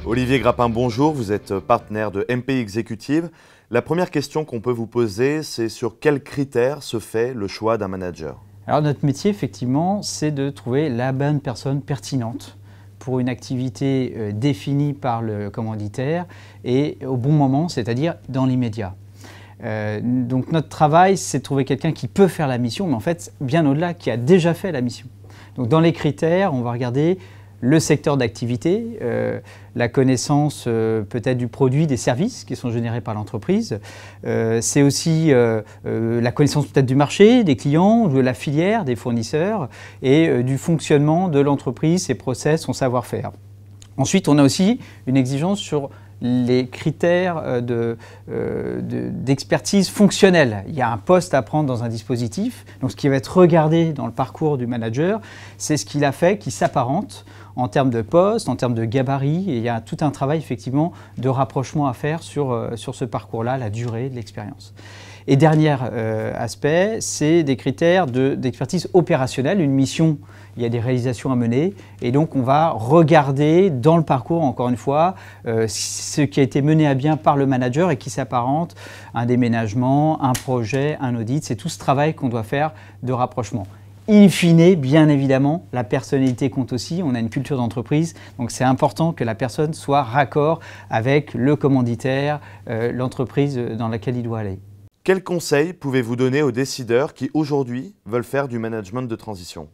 Olivier Grappin, bonjour, vous êtes partenaire de MPI Executive. La première question qu'on peut vous poser, c'est sur quels critères se fait le choix d'un manager? Alors notre métier, effectivement, c'est de trouver la bonne personne pertinente pour une activité définie par le commanditaire et au bon moment, c'est-à-dire dans l'immédiat. Donc notre travail, c'est de trouver quelqu'un qui peut faire la mission, mais en fait, bien au-delà, qui a déjà fait la mission. Donc dans les critères, on va regarder le secteur d'activité, la connaissance peut-être du produit, des services qui sont générés par l'entreprise. C'est aussi la connaissance peut-être du marché, des clients, de la filière, des fournisseurs et du fonctionnement de l'entreprise, ses process, son savoir-faire. Ensuite, on a aussi une exigence sur les critères d'expertise fonctionnelle. Il y a un poste à prendre dans un dispositif. Donc ce qui va être regardé dans le parcours du manager, c'est ce qu'il a fait qui s'apparente en termes de poste, en termes de gabarit. Et il y a tout un travail effectivement de rapprochement à faire sur ce parcours-là, la durée de l'expérience. Et dernier aspect, c'est des critères d'expertise opérationnelle. Une mission, il y a des réalisations à mener et donc on va regarder dans le parcours, encore une fois, ce qui a été mené à bien par le manager et qui s'apparente à un déménagement, un projet, un audit. C'est tout ce travail qu'on doit faire de rapprochement. In fine, bien évidemment, la personnalité compte aussi. On a une culture d'entreprise, donc c'est important que la personne soit raccord avec le commanditaire, l'entreprise dans laquelle il doit aller. Quels conseils pouvez-vous donner aux décideurs qui aujourd'hui veulent faire du management de transition?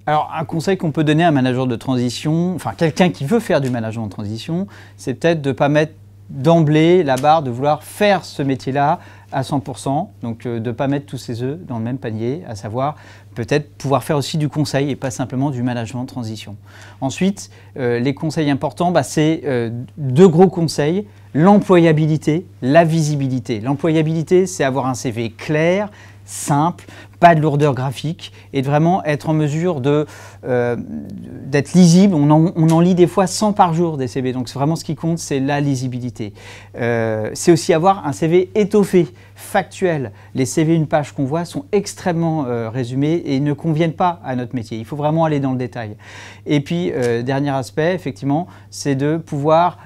Alors, un conseil qu'on peut donner à un manager de transition, enfin quelqu'un qui veut faire du management de transition, c'est peut-être de ne pas mettre d'emblée la barre de vouloir faire ce métier-là à 100%, donc de ne pas mettre tous ses œufs dans le même panier, à savoir peut-être pouvoir faire aussi du conseil et pas simplement du management de transition. Ensuite, les conseils importants, c'est deux gros conseils, l'employabilité, la visibilité. L'employabilité, c'est avoir un CV clair, simple, pas de lourdeur graphique et de vraiment être en mesure d'être lisible. On en lit des fois 100 par jour des CV, donc vraiment ce qui compte, c'est la lisibilité. C'est aussi avoir un CV étoffé, factuel. Les CV une page qu'on voit sont extrêmement résumés et ne conviennent pas à notre métier. Il faut vraiment aller dans le détail. Et puis, dernier aspect, effectivement, c'est de pouvoir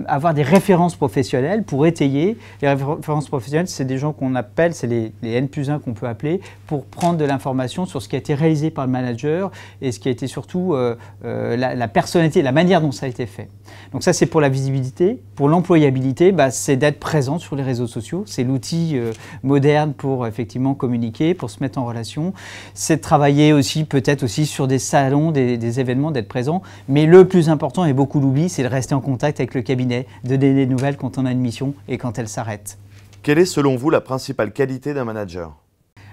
avoir des références professionnelles pour étayer. Les références professionnelles, c'est des gens qu'on appelle, c'est les N+1 qu'on peut appeler, pour prendre de l'information sur ce qui a été réalisé par le manager et ce qui a été surtout la personnalité, la manière dont ça a été fait. Donc ça, c'est pour la visibilité. Pour l'employabilité, c'est d'être présent sur les réseaux sociaux. C'est l'outil moderne pour effectivement communiquer, pour se mettre en relation. C'est de travailler aussi peut-être aussi sur des salons, des événements, d'être présent. Mais le plus important, et beaucoup l'oublient, c'est de rester en contact avec le cabinet, de donner des nouvelles quand on a une mission et quand elle s'arrête. Quelle est selon vous la principale qualité d'un manager?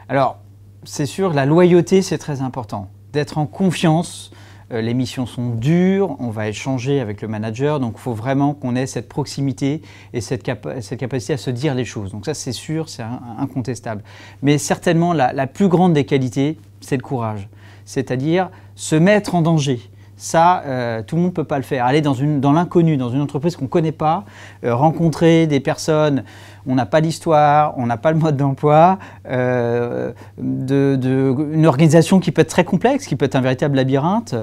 Alors, c'est sûr, la loyauté, c'est très important. D'être en confiance. Les missions sont dures, on va échanger avec le manager, donc il faut vraiment qu'on ait cette proximité et cette capacité à se dire les choses. Donc ça, c'est sûr, c'est incontestable. Mais certainement, la plus grande des qualités, c'est le courage. C'est-à-dire se mettre en danger. Ça, tout le monde ne peut pas le faire. Aller dans l'inconnu, dans une entreprise qu'on ne connaît pas, rencontrer des personnes, on n'a pas l'histoire, on n'a pas le mode d'emploi, une organisation qui peut être très complexe, qui peut être un véritable labyrinthe,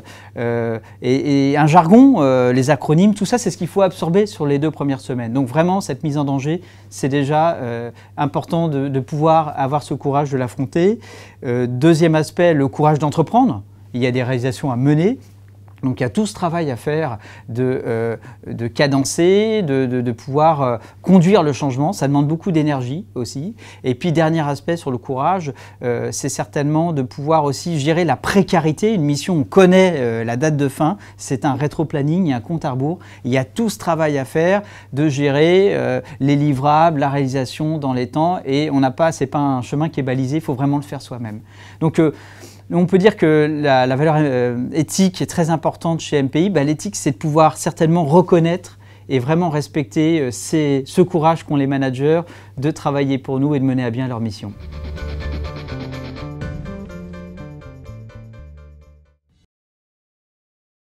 et un jargon, les acronymes, tout ça, c'est ce qu'il faut absorber sur les 2 premières semaines. Donc vraiment, cette mise en danger, c'est déjà important de pouvoir avoir ce courage de l'affronter. Deuxième aspect, le courage d'entreprendre. Il y a des réalisations à mener. Donc il y a tout ce travail à faire de cadencer, de pouvoir conduire le changement. Ça demande beaucoup d'énergie aussi. Et puis dernier aspect sur le courage, c'est certainement de pouvoir aussi gérer la précarité. Une mission, on connaît la date de fin, c'est un rétro-planning, il y a un compte à rebours. Il y a tout ce travail à faire de gérer les livrables, la réalisation dans les temps. Et c'est pas un chemin qui est balisé, il faut vraiment le faire soi-même. Donc on peut dire que la valeur éthique est très importante chez MPI. L'éthique, c'est de pouvoir certainement reconnaître et vraiment respecter ce courage qu'ont les managers de travailler pour nous et de mener à bien leur mission.